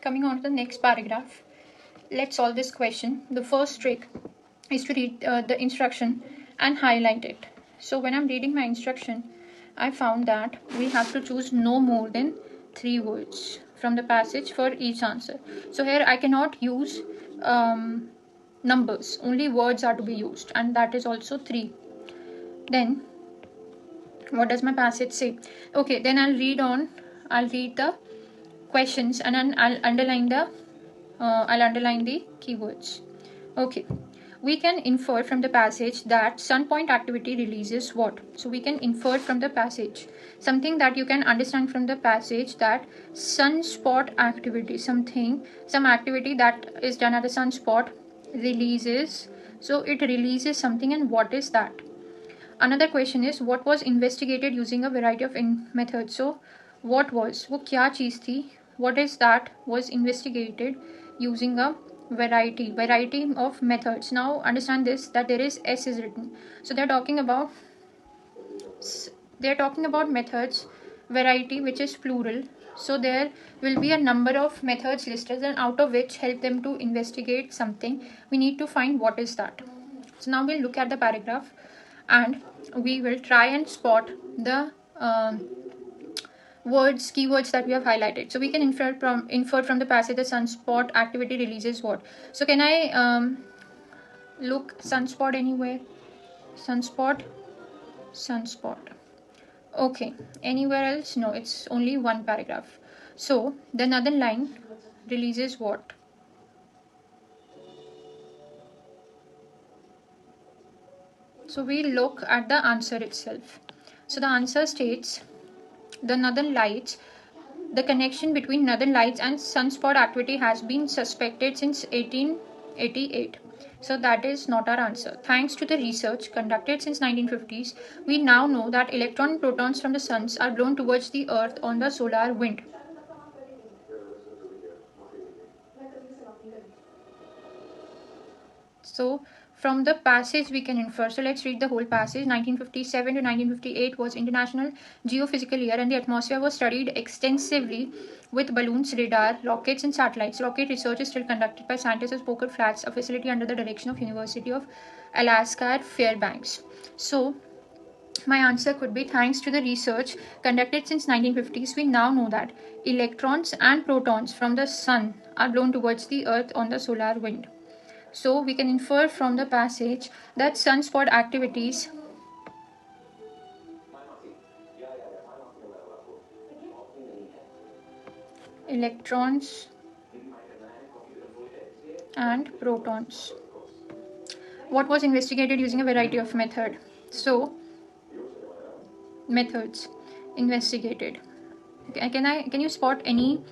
coming on to the next paragraph. Let's solve this question. The first trick is to read the instruction and highlight it. So when I'm reading my instruction, I found that we have to choose no more than 3 words from the passage for each answer. So here I cannot use numbers, only words are to be used, and that is also 3. Then what does my passage say? Okay, then I'll read the questions, and then I'll underline the keywords. Okay, we can infer from the passage that sun point activity releases what? So we can infer from the passage something that you can understand from the passage, that sunspot activity, some activity that is done at the sunspot releases. So it releases something, and what is that? Another question is, what was investigated using a variety of methods? So what was, वो क्या चीज़ थी? What is that was investigated using a variety of methods. Now understand this, that there is S is written. So they're talking about methods, variety, which is plural. So there will be a number of methods listed, and out of which help them to investigate something. We need to find what is that. So now we'll look at the paragraph, and we will try and spot the keywords that we have highlighted. So we can infer from the passage the sunspot activity releases what. So can I look sunspot anywhere? Sunspot. Okay, anywhere else? No, it's only one paragraph. So the northern line releases what? So we look at the answer itself. So the answer states, the northern lights, the connection between northern lights and sunspot activity has been suspected since 1888. So that is not our answer. Thanks to the research conducted since 1950s, we now know that electrons and protons from the suns are blown towards the earth on the solar wind. So from the passage we can infer. So let's read the whole passage. 1957 to 1958 was International Geophysical Year, and the atmosphere was studied extensively with balloons, radar, rockets and satellites. Rocket research is still conducted by scientists at Poker Flats, a facility under the direction of University of Alaska at Fairbanks. So my answer could be, thanks to the research conducted since 1950s, we now know that electrons and protons from the sun are blown towards the earth on the solar wind. So we can infer from the passage that sunspot activities electrons and protons. What was investigated using a variety of methods? So methods investigated. Can you spot any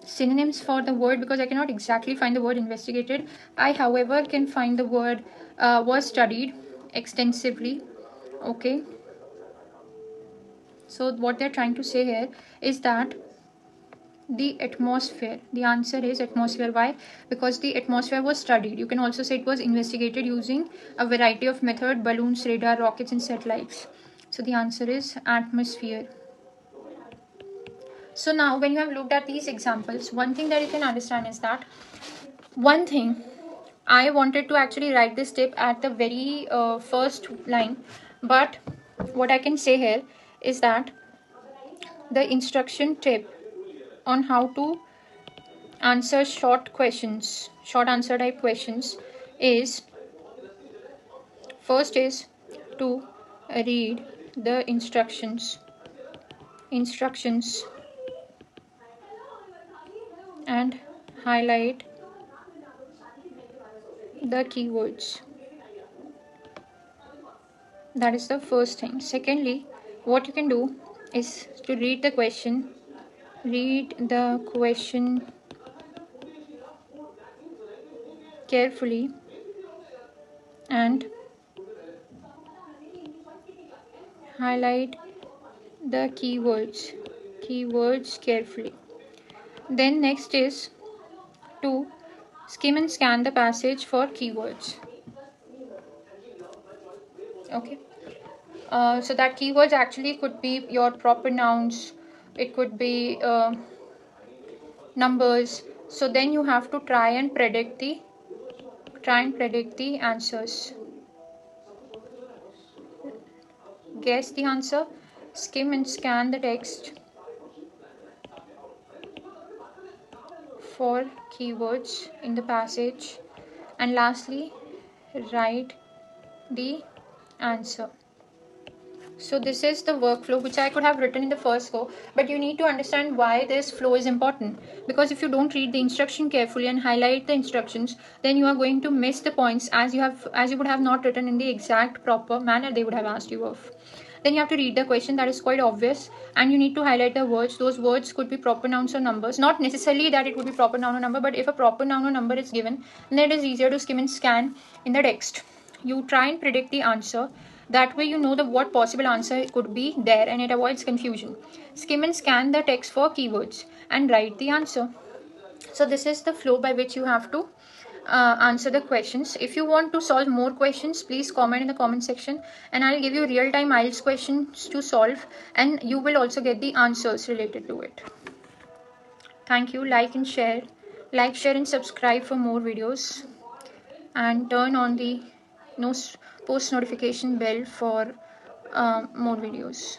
synonyms for the word? Because I cannot exactly find the word investigated. I, however, can find the word was studied extensively. Okay. So what they're trying to say here is that the atmosphere, the answer is atmosphere. Why? Because the atmosphere was studied. You can also say it was investigated using a variety of methods: balloons, radar, rockets and satellites. So the answer is atmosphere. So now when you have looked at these examples, one thing that you can understand is that one thing I wanted to actually write this tip at the very first line, but what I can say here is that the instruction tip on how to answer short answer type questions is, first is to read the instructions and highlight the keywords. That is the first thing. Secondly, what you can do is to read the question carefully and highlight the keywords carefully. Then next is to skim and scan the passage for keywords. Okay. So that keywords actually could be your proper nouns. It could be numbers. So then you have to try and predict the answers. Guess the answer, skim and scan the text for keywords in the passage, and lastly write the answer. So this is the workflow which I could have written in the first go, but you need to understand why this flow is important, because if you don't read the instruction carefully and highlight the instructions, then you are going to miss the points as you would have not written in the exact proper manner they would have asked you of. Then you have to read the question, that is quite obvious, and you need to highlight the words. Those words could be proper nouns or numbers, not necessarily that it would be proper noun or number, but if a proper noun or number is given, then it is easier to skim and scan in the text. You try and predict the answer. That way you know what possible answer could be there, and it avoids confusion. Skim and scan the text for keywords and write the answer. So this is the flow by which you have to answer the questions. If you want to solve more questions, please comment in the comment section, and I'll give you real-time Ielts questions to solve, and you will also get the answers related to it. Thank you. Like, share and subscribe for more videos, and turn on the post notification bell for more videos.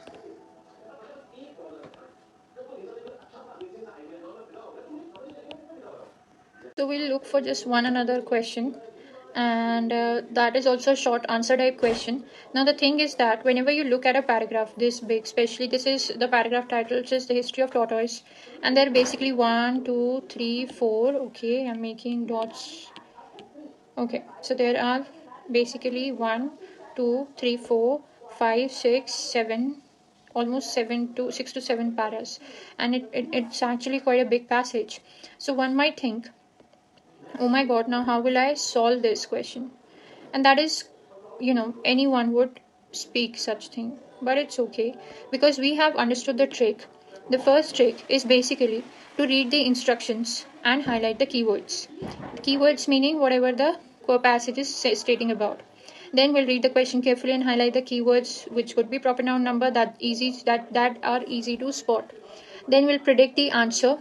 So we'll look for just one another question, and that is also a short answer type question. Now the thing is that whenever you look at a paragraph this big, especially this is the paragraph title, which is the history of tortoise, and there are basically 1 2 3 4. Okay, I'm making dots. Okay, so there are basically 1 2 3 4 5 6 7, almost 6 to 7 paras, and it's actually quite a big passage. So one might think, oh my god, now how will I solve this question? And that is, anyone would speak such thing, but it's okay, because we have understood the trick. The first trick is basically to read the instructions and highlight the keywords. Keywords meaning whatever the passage is stating about. Then we'll read the question carefully and highlight the keywords, which could be proper noun, number, that are easy to spot. Then we'll predict the answer.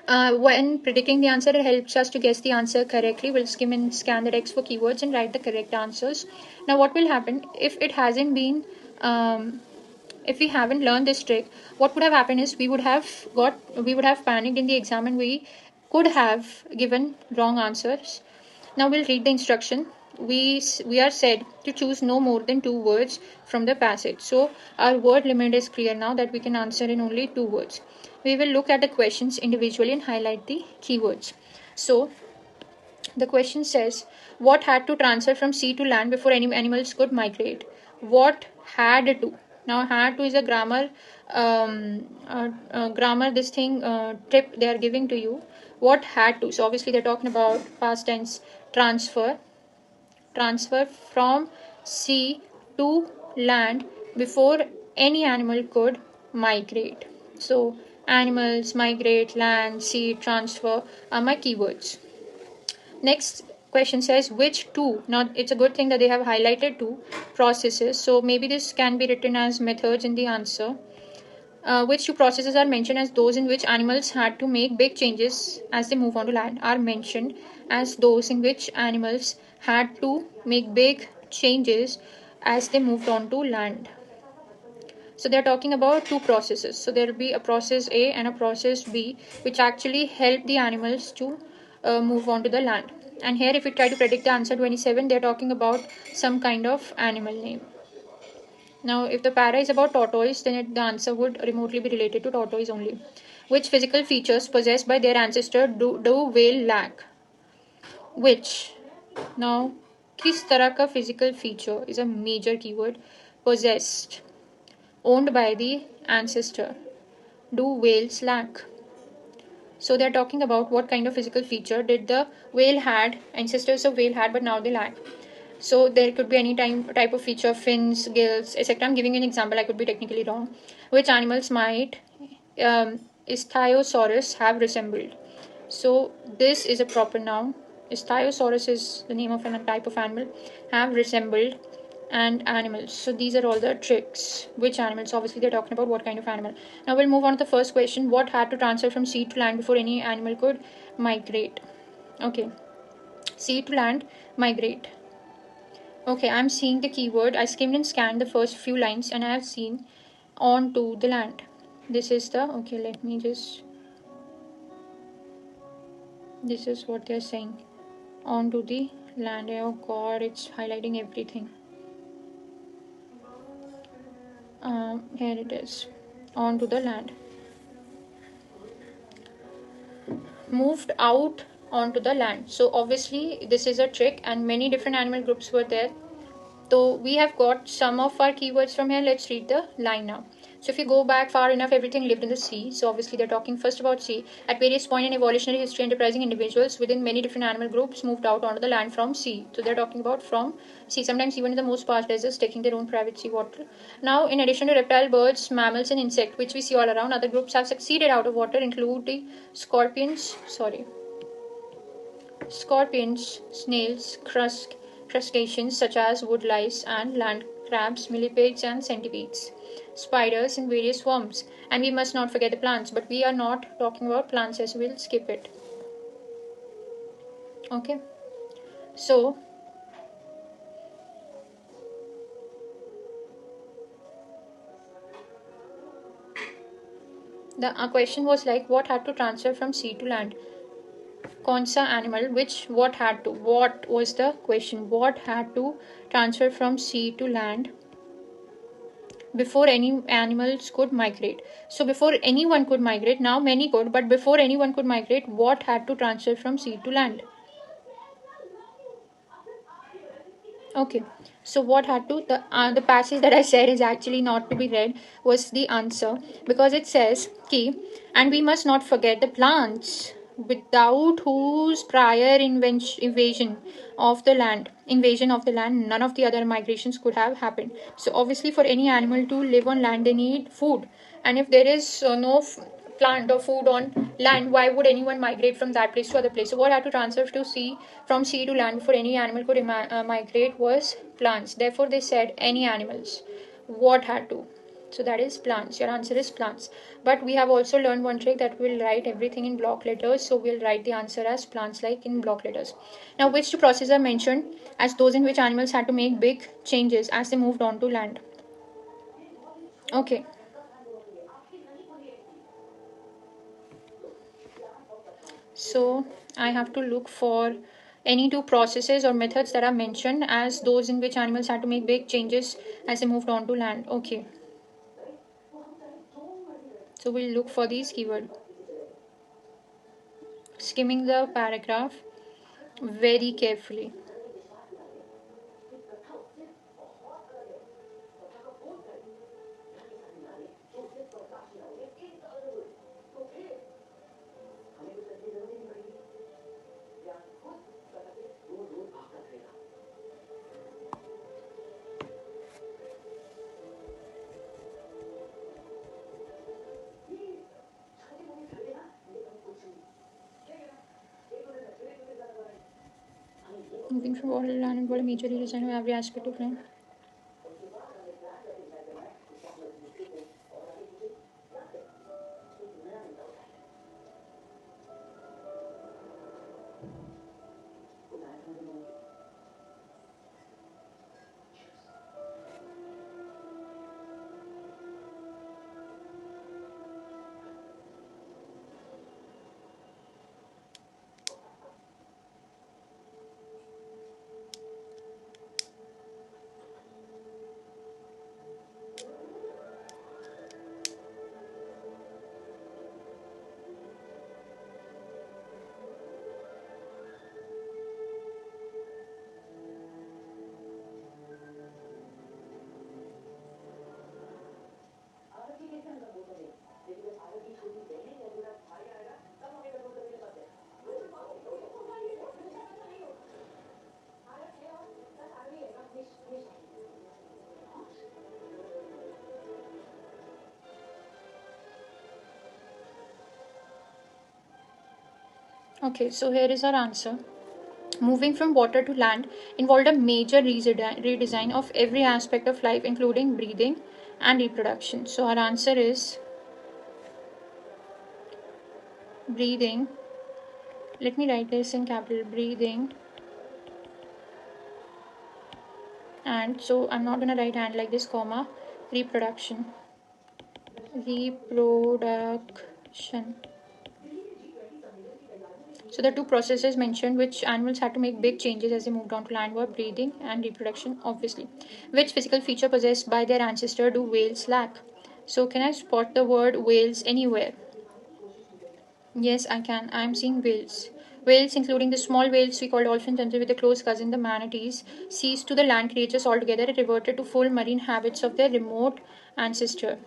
When predicting the answer, it helps us to guess the answer correctly. We'll skim and scan the text for keywords and write the correct answers. Now, what will happen if it hasn't been, if we haven't learned this trick? What would have happened is we would have panicked in the exam, and we could have given wrong answers. Now we'll read the instruction. We are said to choose no more than 2 words from the passage. So our word limit is clear now, that we can answer in only 2 words. We will look at the questions individually and highlight the keywords. So the question says, what had to transfer from sea to land before any animals could migrate? What had to? Now had to is a grammar tip they are giving to you. What had to? So obviously they're talking about past tense. Transfer from sea to land before any animal could migrate. So animals, migrate, land, sea, transfer are my keywords. Next question says, which two? Now it's a good thing that they have highlighted 2 processes, so maybe this can be written as methods in the answer. Which 2 processes are mentioned as those in which animals had to make big changes as they move on to land? Are mentioned as those in which animals had to make big changes as they moved on to land. So they're talking about 2 processes. So there will be a process A and a process B, which actually help the animals to move on to the land. And here if we try to predict the answer 27, they're talking about some kind of animal name. Now if the para is about tortoise, then the answer would remotely be related to tortoise only. Which physical features possessed by their ancestor do whale lack? Which? Now किस तरह का physical feature is a major keyword. Possessed, owned by the ancestor. Do whales lack? So they are talking about what kind of physical feature did the whale had, ancestors of whale had, but now they lack. So there could be any type of feature, fins, gills, etc. I'm giving you an example, I could be technically wrong. Which animals might Ichthyosaurus have resembled? So this is a proper noun. Ichthyosaurus is the name of a type of animal. Have resembled. and animals. So these are all the tricks. Which animals? Obviously, they're talking about what kind of animal. Now we'll move on to the first question. What had to transfer from sea to land before any animal could migrate? Okay, sea to land, migrate. Okay, I'm seeing the keyword. I skimmed and scanned the first few lines and I have seen onto the land. This is the, okay, let me just, this is what they're saying. Onto the land. Oh god, it's highlighting everything. Here it is. Onto the land. Moved out onto the land. So obviously this is a trick and many different animal groups were there. So we have got some of our keywords from here. Let's read the line now. So if you go back far enough, everything lived in the sea. So obviously they're talking first about sea. At various points in evolutionary history, enterprising individuals within many different animal groups moved out onto the land from sea. So they're talking about from sea. Sometimes even in the most parched deserts, taking their own private sea water. Now, in addition to reptile, birds, mammals, and insect, which we see all around, other groups have succeeded out of water, including scorpions, snails, crustaceans such as woodlice and land crabs, millipedes and centipedes, spiders and various worms. And we must not forget the plants, but we are not talking about plants as we'll skip it. Okay, so the question was like, what had to transfer from sea to land? Konsa animal, what was the question? What had to transfer from sea to land before any animals could migrate? So before anyone could migrate, now many could, but before anyone could migrate, what had to transfer from sea to land? Okay, so what had to, the passage that I said is actually not to be read, was the answer, because it says key, and we must not forget the plants, without whose prior invasion of the land, none of the other migrations could have happened. So obviously for any animal to live on land, they need food, and if there is no plant or food on land, why would anyone migrate from that place to other place? So what had to transfer to sea, from sea to land, before any animal could migrate was plants. Therefore they said any animals. What had to? So that is plants. Your answer is plants. But we have also learned one trick, that we'll write everything in block letters. So we'll write the answer as plants, like in block letters. Now, which two processes are mentioned as those in which animals had to make big changes as they moved on to land? Okay. So I have to look for any two processes or methods that are mentioned as those in which animals had to make big changes as they moved on to land. Okay. So we'll look for these keywords. Skimming the paragraph very carefully. Moving from water to land involved a major redesign of every aspect of land. Okay, so here is our answer. moving from water to land involved a major redesign of every aspect of life, including breathing and reproduction. So our answer is breathing. Let me write this in capital: breathing. And so I'm not going to write and like this, comma, reproduction. Reproduction. So the two processes mentioned which animals had to make big changes as they moved on to land were breathing and reproduction, obviously. Which physical feature possessed by their ancestor do whales lack? So can I spot the word whales anywhere? Yes, I can. I am seeing whales. Whales, including the small whales we call dolphins, and with a close cousin, the manatees, ceased to the land creatures altogether and reverted to full marine habits of their remote ancestor.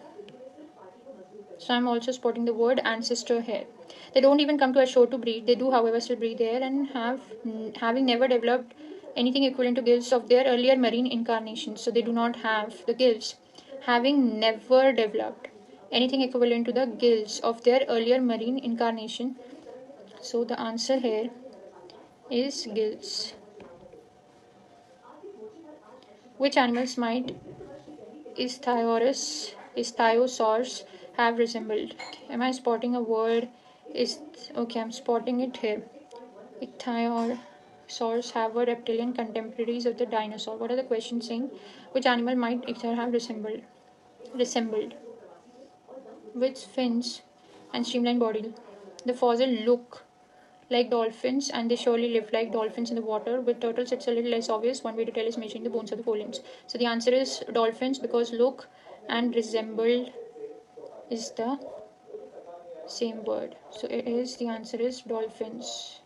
So I'm also spotting the word ancestor here. They don't even come to a shore to breed. They do, however, still breathe there and having never developed anything equivalent to gills of their earlier marine incarnations. So they do not have the gills. Having never developed anything equivalent to the gills of their earlier marine incarnation. So the answer here is gills. Which animals might ichthyosaurs have resembled? Am I spotting a word? Is okay, I'm spotting it here. Ichthyosaurs have a reptilian contemporaries of the dinosaur. What are the questions saying? Which animal might ichthyosaur have resembled? With fins and streamlined body. The fossil look like dolphins, and they surely live like dolphins in the water. With turtles, it's a little less obvious. One way to tell is measuring the bones of the forelimbs. So the answer is dolphins, because look and resembled is the same word. So it is, the answer is dolphins.